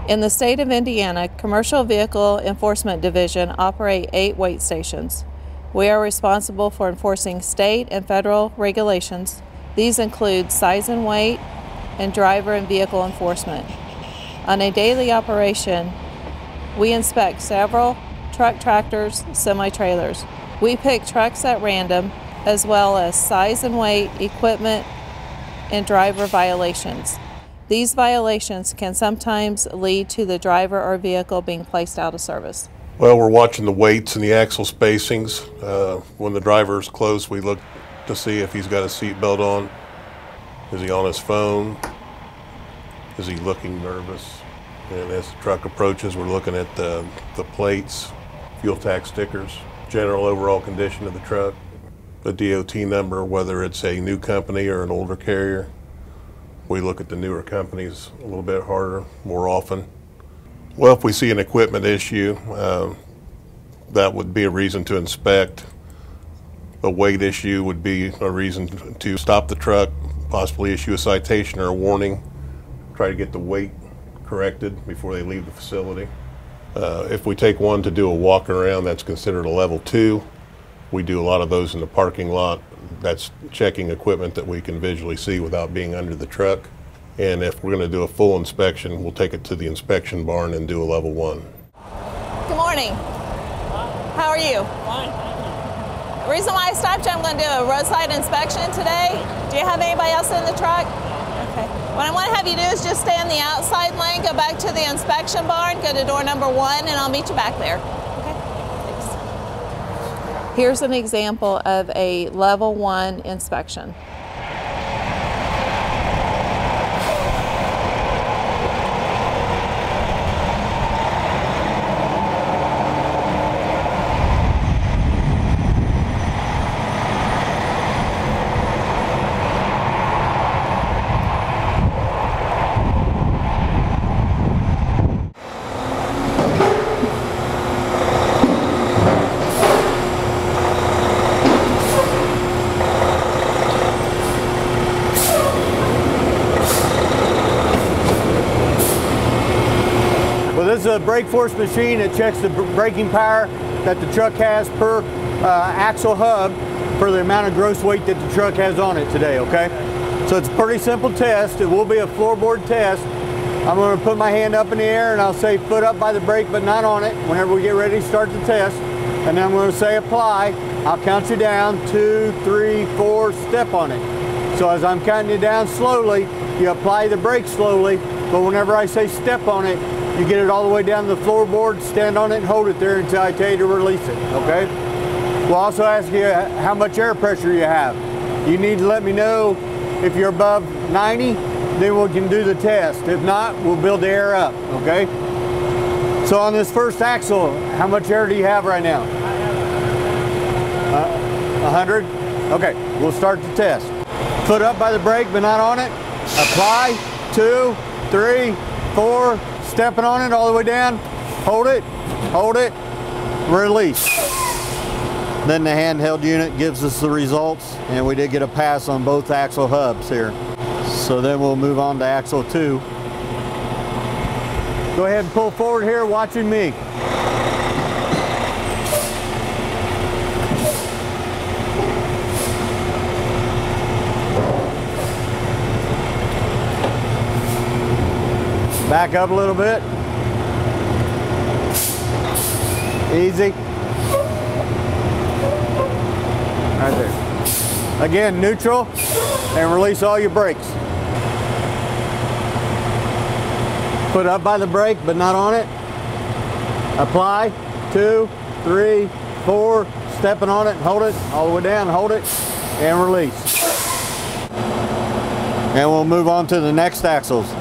In the state of Indiana, Commercial Vehicle Enforcement Division operate 8 weight stations. We are responsible for enforcing state and federal regulations. These include size and weight and driver and vehicle enforcement. On a daily operation, we inspect several truck, tractors, semi-trailers. We pick trucks at random, as well as size and weight, equipment, and driver violations. These violations can sometimes lead to the driver or vehicle being placed out of service. Well, we're watching the weights and the axle spacings. When the driver is close, we look to see if he's got a seatbelt on. Is he on his phone? Is he looking nervous? And as the truck approaches, we're looking at the plates, fuel tax stickers, general overall condition of the truck, the DOT number, whether it's a new company or an older carrier. We look at the newer companies a little bit harder, more often. Well, if we see an equipment issue, that would be a reason to inspect. A weight issue would be a reason to stop the truck, possibly issue a citation or a warning, try to get the weight corrected before they leave the facility. If we take one to do a walk around, that's considered a level 2. We do a lot of those in the parking lot. That's checking equipment that we can visually see without being under the truck. And if we're going to do a full inspection, we'll take it to the inspection barn and do a level 1. Good morning. How are you? Fine. The reason why I stopped you, I'm going to do a roadside inspection today. Do you have anybody else in the truck? Okay. What I want to have you do is just stay in the outside lane, go back to the inspection barn, go to door number 1, and I'll meet you back there. Okay? Thanks. Here's an example of a level 1 inspection. This is a brake force machine that checks the braking power that the truck has per axle hub for the amount of gross weight that the truck has on it today, okay? So it's a pretty simple test. It will be a floorboard test. I'm going to put my hand up in the air and I'll say foot up by the brake but not on it whenever we get ready to start the test. And then I'm going to say apply. I'll count you down, 2, 3, 4, step on it. So as I'm counting you down slowly, you apply the brake slowly, but whenever I say step on it, you get it all the way down to the floorboard, stand on it and hold it there until I tell you to release it, okay? We'll also ask you how much air pressure you have. You need to let me know if you're above 90, then we can do the test. If not, we'll build the air up, okay? So on this first axle, how much air do you have right now? 100? Okay, we'll start the test. Foot up by the brake but not on it. Apply, 2, 3, 4, stepping on it all the way down, hold it, release. Then the handheld unit gives us the results, and we did get a pass on both axle hubs here. So then we'll move on to axle 2. Go ahead and pull forward here, watching me. Back up a little bit. Easy. Right there. Again, neutral, and release all your brakes. Put up by the brake, but not on it. Apply, 2, 3, 4, stepping on it, hold it, all the way down, hold it, and release. And we'll move on to the next axles.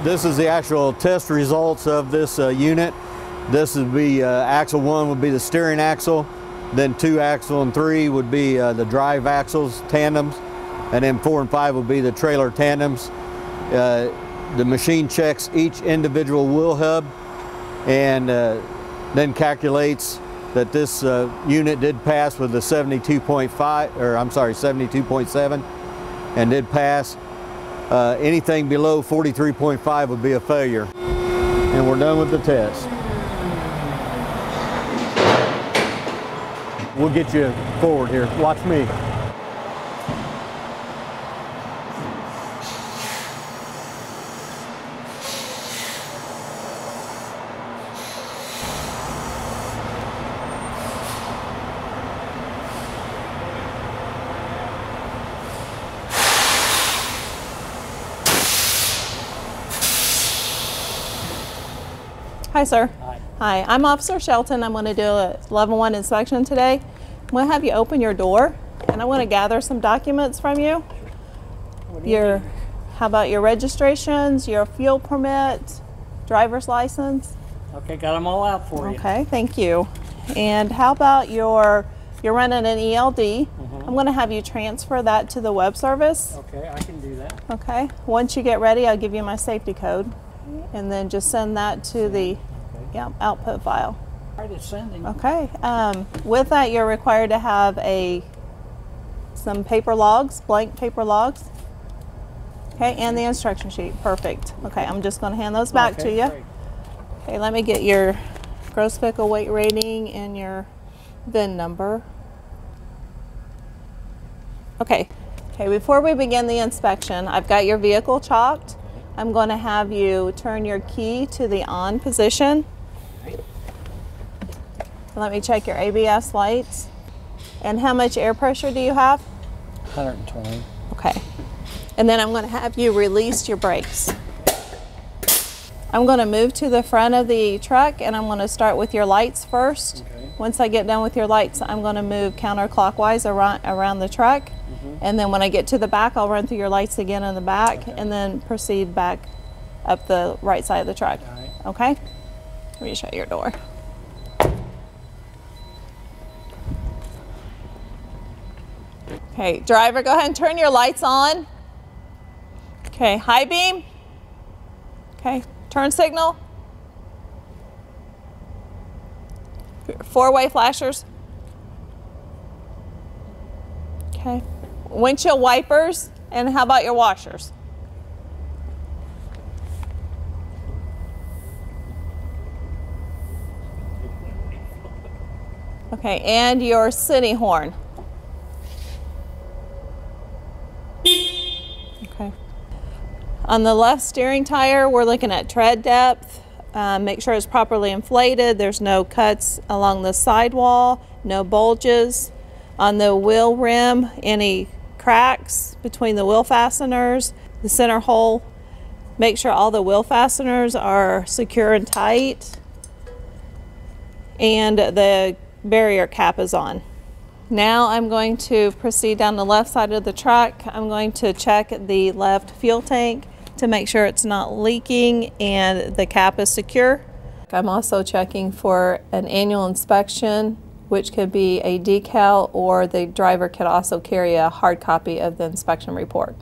This is the actual test results of this unit. This would be axle 1 would be the steering axle, then 2 axle and 3 would be the drive axles, tandems, and then 4 and 5 would be the trailer tandems. The machine checks each individual wheel hub and then calculates that this unit did pass with a 72.5, or I'm sorry, 72.7, and did pass. Anything below 43.5 would be a failure. And we're done with the test. We'll get you forward here. Watch me. Hi, sir. Hi. Hi, I'm Officer Shelton. I'm going to do a level 1 inspection today. I'm going to have you open your door, and I want to gather some documents from you. How about your registrations, your fuel permit, driver's license? Okay, got them all out for you. Okay, thank you. And how about you're running an ELD? I'm going to have you transfer that to the web service. Okay, I can do that. Okay. Once you get ready, I'll give you my safety code, and then just send that to the output file. All right, it's sending. Okay. With that, you're required to have some paper logs, blank paper logs. Okay, and the instruction sheet. Perfect. Okay, I'm just going to hand those back to you. Great. Okay, let me get your gross vehicle weight rating and your VIN number. Okay. Okay, before we begin the inspection, I've got your vehicle chalked. I'm going to have you turn your key to the on position. Let me check your ABS lights. And how much air pressure do you have? 120. Okay. And then I'm going to have you release your brakes. I'm going to move to the front of the truck, and I'm going to start with your lights first. Okay. Once I get done with your lights, I'm going to move counterclockwise around the truck. And then when I get to the back, I'll run through your lights again in the back, and then proceed back up the right side of the truck. All right. Okay? Let me shut your door. Okay, driver, go ahead and turn your lights on. Okay, high beam. Okay, turn signal. Four-way flashers. Okay, windshield wipers, and how about your washers? Okay, and your city horn. Okay. On the left steering tire, we're looking at tread depth. Make sure it's properly inflated. There's no cuts along the sidewall, no bulges. On the wheel rim, any cracks between the wheel fasteners, the center hole. Make sure all the wheel fasteners are secure and tight. And the barrier cap is on. Now I'm going to proceed down the left side of the truck. I'm going to check the left fuel tank to make sure it's not leaking and the cap is secure. I'm also checking for an annual inspection, which could be a decal, or the driver could also carry a hard copy of the inspection report.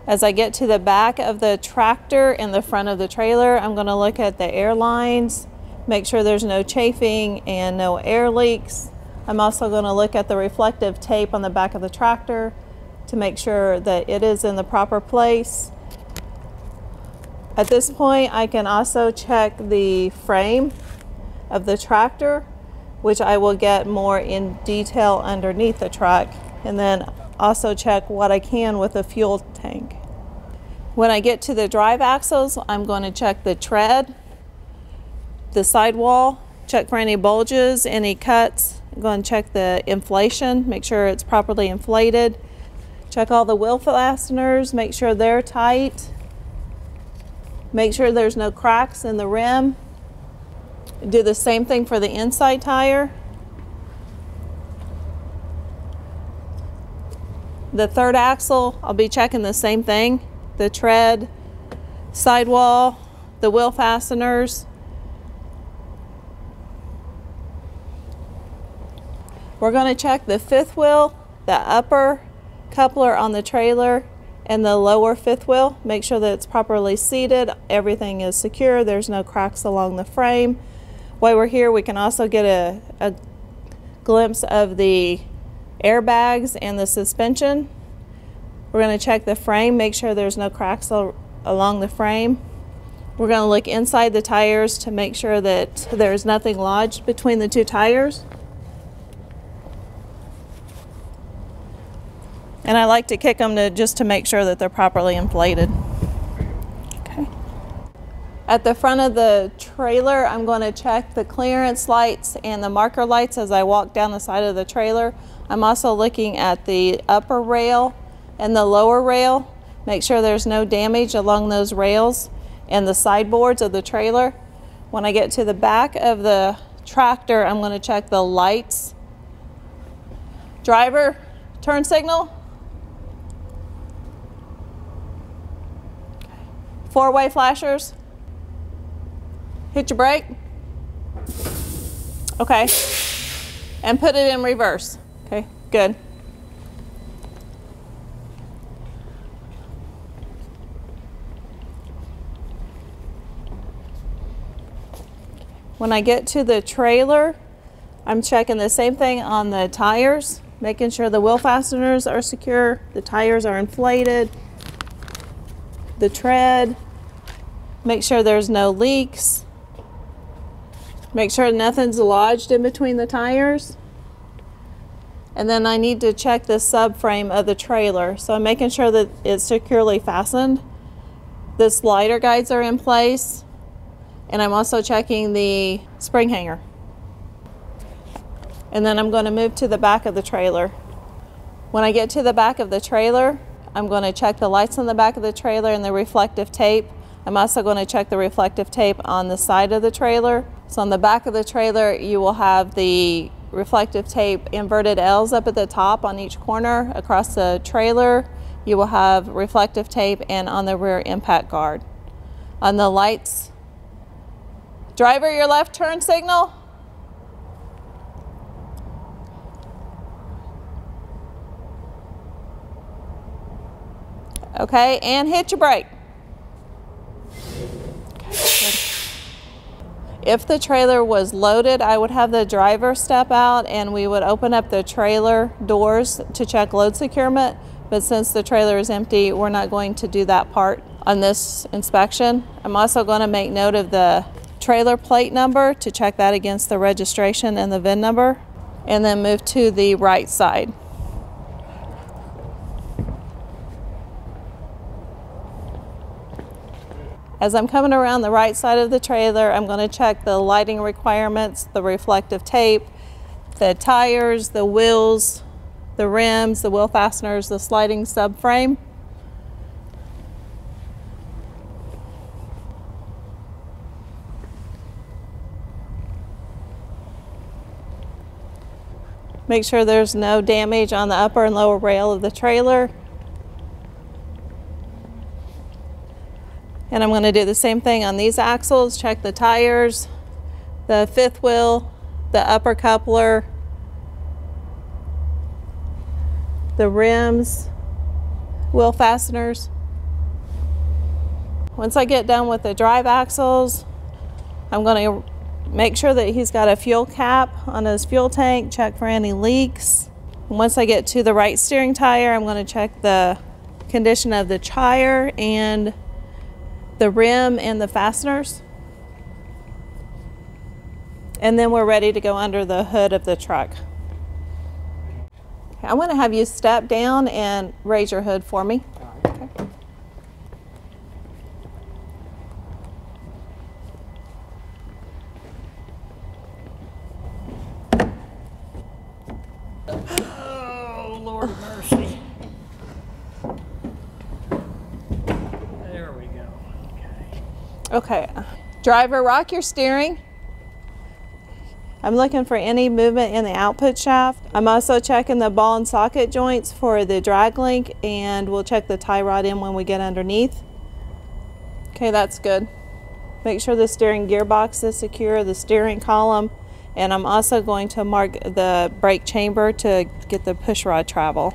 As I get to the back of the tractor and the front of the trailer, I'm going to look at the air lines, make sure there's no chafing and no air leaks. I'm also going to look at the reflective tape on the back of the tractor to make sure that it is in the proper place. At this point, I can also check the frame of the tractor, which I will get more in detail underneath the truck, and then also check what I can with the fuel tank. When I get to the drive axles, I'm going to check the tread, the sidewall, check for any bulges, any cuts. I'm going to check the inflation, make sure it's properly inflated. Check all the wheel fasteners, make sure they're tight. Make sure there's no cracks in the rim. Do the same thing for the inside tire. The third axle, I'll be checking the same thing. The tread, sidewall, the wheel fasteners. We're going to check the fifth wheel, the upper coupler on the trailer, and the lower fifth wheel. Make sure that it's properly seated, everything is secure, there's no cracks along the frame. While we're here, we can also get a glimpse of the airbags and the suspension. We're going to check the frame, make sure there's no cracks along the frame. We're going to look inside the tires to make sure that there's nothing lodged between the two tires. And I like to kick them just to make sure that they're properly inflated. Okay. At the front of the trailer, I'm going to check the clearance lights and the marker lights as I walk down the side of the trailer. I'm also looking at the upper rail and the lower rail. Make sure there's no damage along those rails and the sideboards of the trailer. When I get to the back of the tractor, I'm going to check the lights. Driver, turn signal. Four-way flashers. Hit your brake. Okay. And put it in reverse. Okay, good. When I get to the trailer, I'm checking the same thing on the tires, making sure the wheel fasteners are secure, the tires are inflated, the tread, make sure there's no leaks, make sure nothing's lodged in between the tires. And then I need to check the subframe of the trailer. So I'm making sure that it's securely fastened. The slider guides are in place. And I'm also checking the spring hanger. And then I'm going to move to the back of the trailer. When I get to the back of the trailer, I'm going to check the lights on the back of the trailer and the reflective tape. I'm also going to check the reflective tape on the side of the trailer. So on the back of the trailer, you will have the reflective tape inverted L's up at the top on each corner. Across the trailer, you will have reflective tape, and on the rear impact guard. On the lights, driver, your left turn signal. Okay, and hit your brake. Okay, if the trailer was loaded, I would have the driver step out and we would open up the trailer doors to check load securement. But since the trailer is empty, we're not going to do that part on this inspection. I'm also going to make note of the trailer plate number to check that against the registration and the VIN number, and then move to the right side. As I'm coming around the right side of the trailer, I'm going to check the lighting requirements, the reflective tape, the tires, the wheels, the rims, the wheel fasteners, the sliding subframe. Make sure there's no damage on the upper and lower rail of the trailer. And I'm going to do the same thing on these axles. Check the tires, the fifth wheel, the upper coupler, the rims, wheel fasteners. Once I get done with the drive axles, I'm going to make sure that he's got a fuel cap on his fuel tank, check for any leaks. And once I get to the right steering tire, I'm going to check the condition of the tire and the rim and the fasteners. And then we're ready to go under the hood of the truck. Okay, I want to have you step down and raise your hood for me. Okay. Oh, Lord of mercy. There we go. Okay, driver, rock your steering. I'm looking for any movement in the output shaft. I'm also checking the ball and socket joints for the drag link, and we'll check the tie rod in when we get underneath. Okay, that's good. Make sure the steering gearbox is secure, the steering column, and I'm also going to mark the brake chamber to get the push rod travel.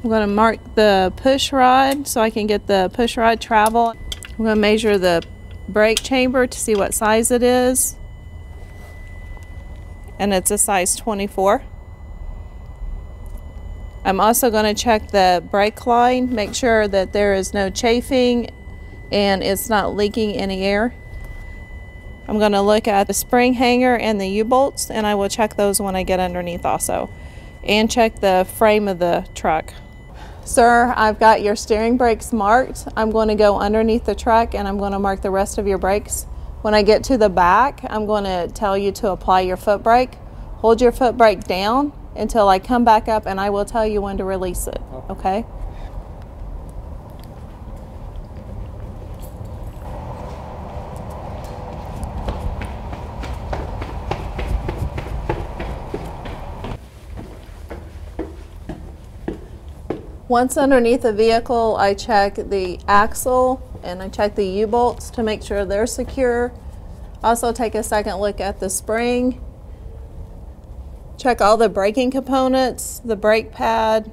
I'm going to mark the push rod so I can get the push rod travel. I'm going to measure the brake chamber to see what size it is. And it's a size 24. I'm also going to check the brake line, make sure that there is no chafing and it's not leaking any air. I'm going to look at the spring hanger and the U-bolts, and I will check those when I get underneath also. And check the frame of the truck. Sir, I've got your steering brakes marked. I'm going to go underneath the truck and I'm going to mark the rest of your brakes. When I get to the back, I'm going to tell you to apply your foot brake. Hold your foot brake down until I come back up, and I will tell you when to release it, okay? Once underneath the vehicle, I check the axle and I check the U-bolts to make sure they're secure. Also take a second look at the spring. Check all the braking components, the brake pad.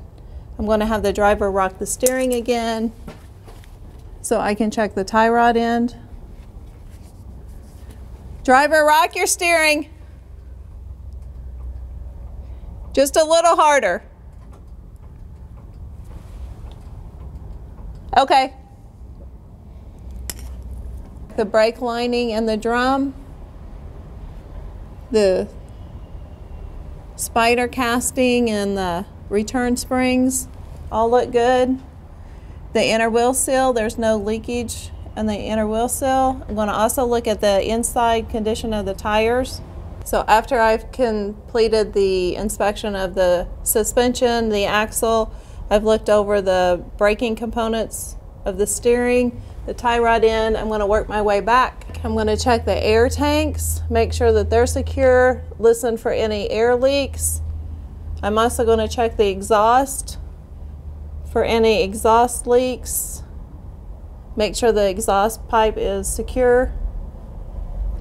I'm going to have the driver rock the steering again so I can check the tie rod end. Driver, rock your steering. Just a little harder. Okay. The brake lining and the drum. The spider casting and the return springs all look good. The inner wheel seal, there's no leakage in the inner wheel seal. I'm going to also look at the inside condition of the tires. So after I've completed the inspection of the suspension, the axle, I've looked over the braking components of the steering, the tie rod end. I'm going to work my way back. I'm going to check the air tanks, make sure that they're secure, listen for any air leaks. I'm also going to check the exhaust for any exhaust leaks. Make sure the exhaust pipe is secure.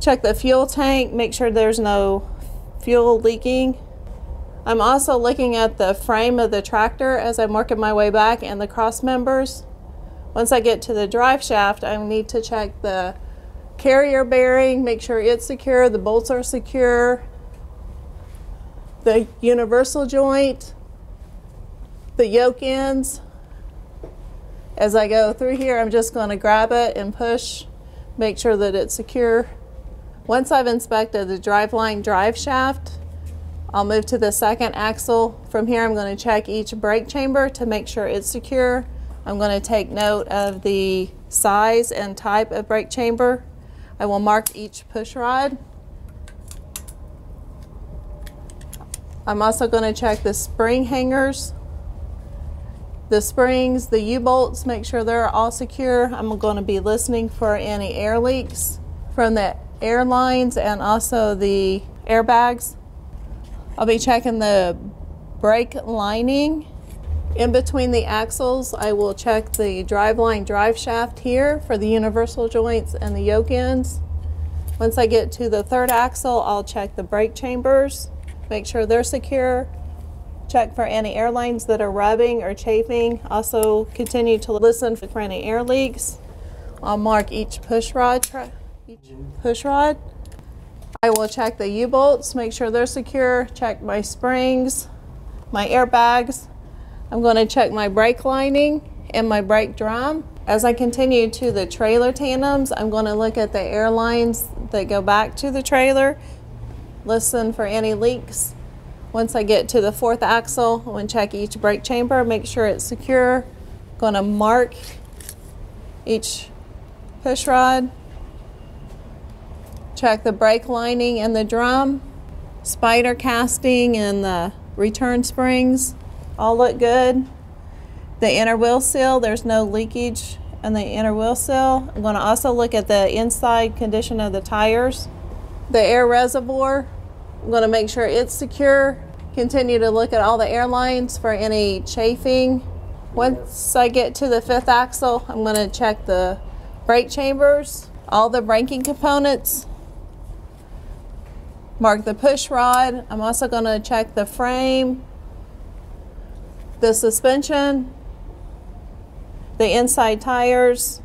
Check the fuel tank, make sure there's no fuel leaking. I'm also looking at the frame of the tractor as I'm working my way back and the cross members. Once I get to the drive shaft, I need to check the carrier bearing, make sure it's secure, the bolts are secure, the universal joint, the yoke ends. As I go through here, I'm just going to grab it and push, make sure that it's secure. Once I've inspected the driveline drive shaft, I'll move to the second axle. From here, I'm going to check each brake chamber to make sure it's secure. I'm going to take note of the size and type of brake chamber. I will mark each push rod. I'm also going to check the spring hangers, the springs, the U-bolts, make sure they're all secure. I'm going to be listening for any air leaks from the air lines and also the airbags. I'll be checking the brake lining. In between the axles, I will check the driveline drive shaft here for the universal joints and the yoke ends. Once I get to the third axle, I'll check the brake chambers, make sure they're secure, check for any air lines that are rubbing or chafing. Also continue to listen for any air leaks. I'll mark each push rod. I will check the U-bolts, make sure they're secure, check my springs, my airbags. I'm going to check my brake lining and my brake drum. As I continue to the trailer tandems, I'm going to look at the air lines that go back to the trailer, listen for any leaks. Once I get to the fourth axle, I'm going to check each brake chamber, make sure it's secure. I'm going to mark each push rod. Check the brake lining and the drum, spider casting and the return springs, all look good. The inner wheel seal, there's no leakage in the inner wheel seal. I'm going to also look at the inside condition of the tires. The air reservoir, I'm going to make sure it's secure. Continue to look at all the air lines for any chafing. Once I get to the fifth axle, I'm going to check the brake chambers, all the braking components. Mark the push rod. I'm also going to check the frame, the suspension, the inside tires.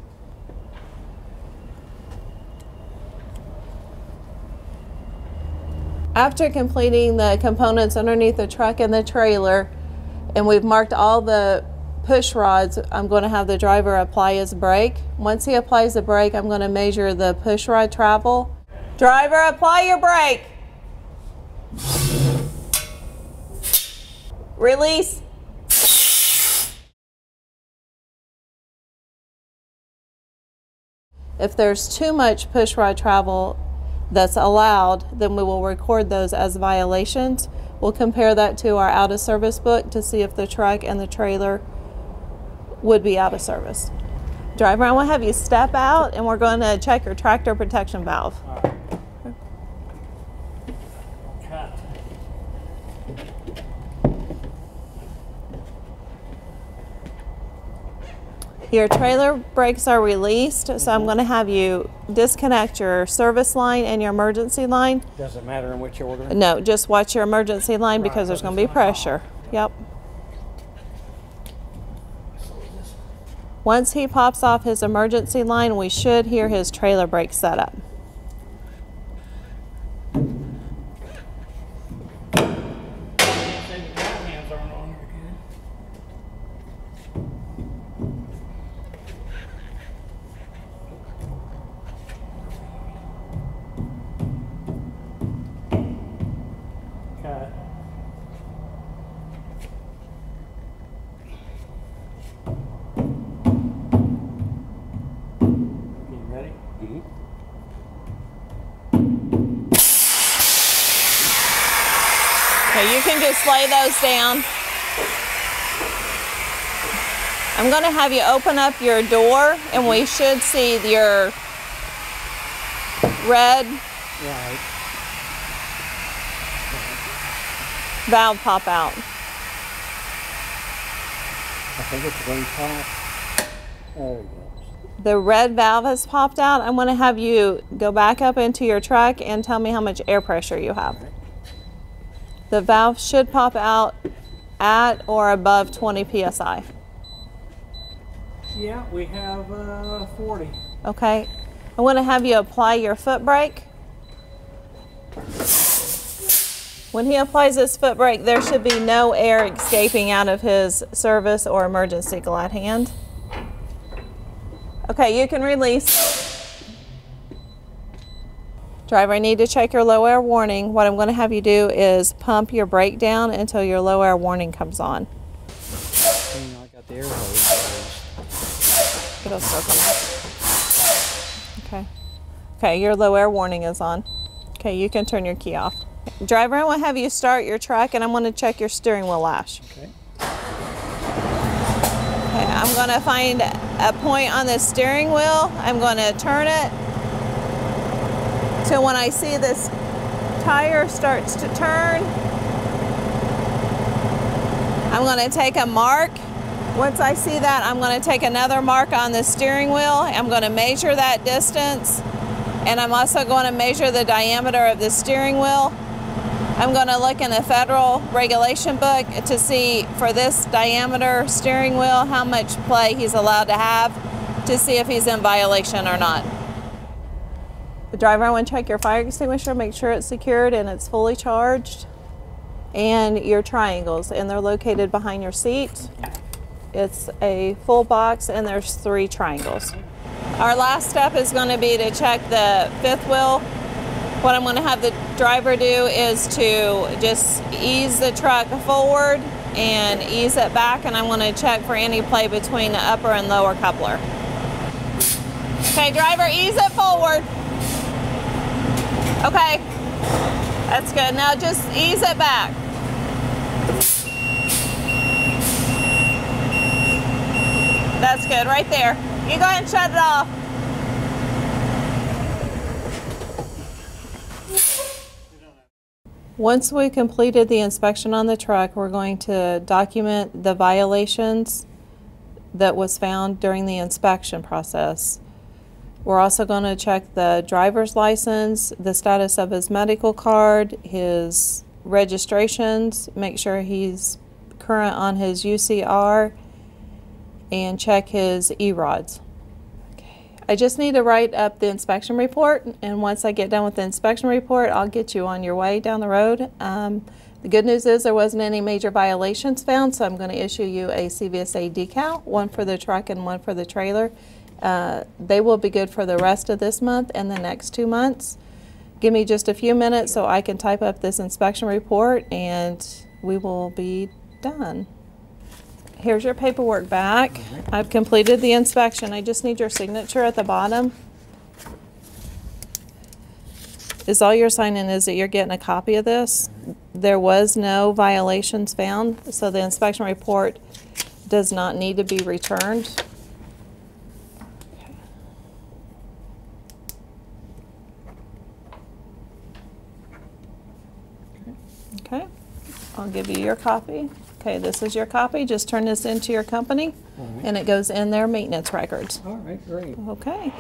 After completing the components underneath the truck and the trailer, And we've marked all the push rods. I'm going to have the driver apply his brake. Once he applies the brake, I'm going to measure the push rod travel. Driver, apply your brake. Release. If there's too much push rod travel that's allowed, then we will record those as violations. We'll compare that to our out of service book to see if the truck and the trailer would be out of service. Driver, I want to have you step out and we're going to check your tractor protection valve. Your trailer brakes are released, so I'm going to have you disconnect your service line and your emergency line. Does it matter in which order? No, just watch your emergency line because there's going to be pressure. Yep. Once he pops off his emergency line, we should hear his trailer brake set up. Okay, you can just lay those down. I'm going to have you open up your door and we should see your red valve pop out. I think it's one pop. There it goes. The red valve has popped out. I'm going to have you go back up into your truck and tell me how much air pressure you have. The valve should pop out at or above 20 psi. Yeah, we have 40. Okay. I want to have you apply your foot brake. When he applies his foot brake, there should be no air escaping out of his service or emergency glide hand. Okay, you can release. Driver, I need to check your low air warning. What I'm going to have you do is pump your brake down until your low air warning comes on. I got the air hose. It'll still come off. Okay. Okay, your low air warning is on. Okay, you can turn your key off. Driver, I want to have you start your truck and I'm going to check your steering wheel lash. Okay. Okay, I'm going to find a point on the steering wheel. I'm going to turn it. So when I see this tire starts to turn, I'm going to take a mark. Once I see that, I'm going to take another mark on the steering wheel. I'm going to measure that distance, and I'm also going to measure the diameter of the steering wheel. I'm going to look in the federal regulation book to see for this diameter steering wheel how much play he's allowed to have to see if he's in violation or not. The driver, I want to check your fire extinguisher, make sure it's secured and it's fully charged. And your triangles, and they're located behind your seat. It's a full box and there's 3 triangles. Our last step is going to be to check the fifth wheel. What I'm going to have the driver do is to just ease the truck forward and ease it back, and I'm going to check for any play between the upper and lower coupler. Okay, driver, ease it forward. Okay, that's good. Now just ease it back. That's good, right there. You go ahead and shut it off. Once we completed the inspection on the truck, we're going to document the violations that was found during the inspection process. We're also going to check the driver's license, the status of his medical card, his registrations, make sure he's current on his UCR, and check his E-rods. Okay. I just need to write up the inspection report, and once I get done with the inspection report, I'll get you on your way down the road. The good news is there wasn't any major violations found, so I'm going to issue you a CVSA decal, one for the truck and one for the trailer. They will be good for the rest of this month and the next 2 months. Give me just a few minutes so I can type up this inspection report, and we will be done. Here's your paperwork back. I've completed the inspection. I just need your signature at the bottom. Is all you're signing is that you're getting a copy of this? There was no violations found, so the inspection report does not need to be returned. Okay, I'll give you your copy. Okay, this is your copy. Just turn this into your company, and it goes in their maintenance records. All right, great. Okay.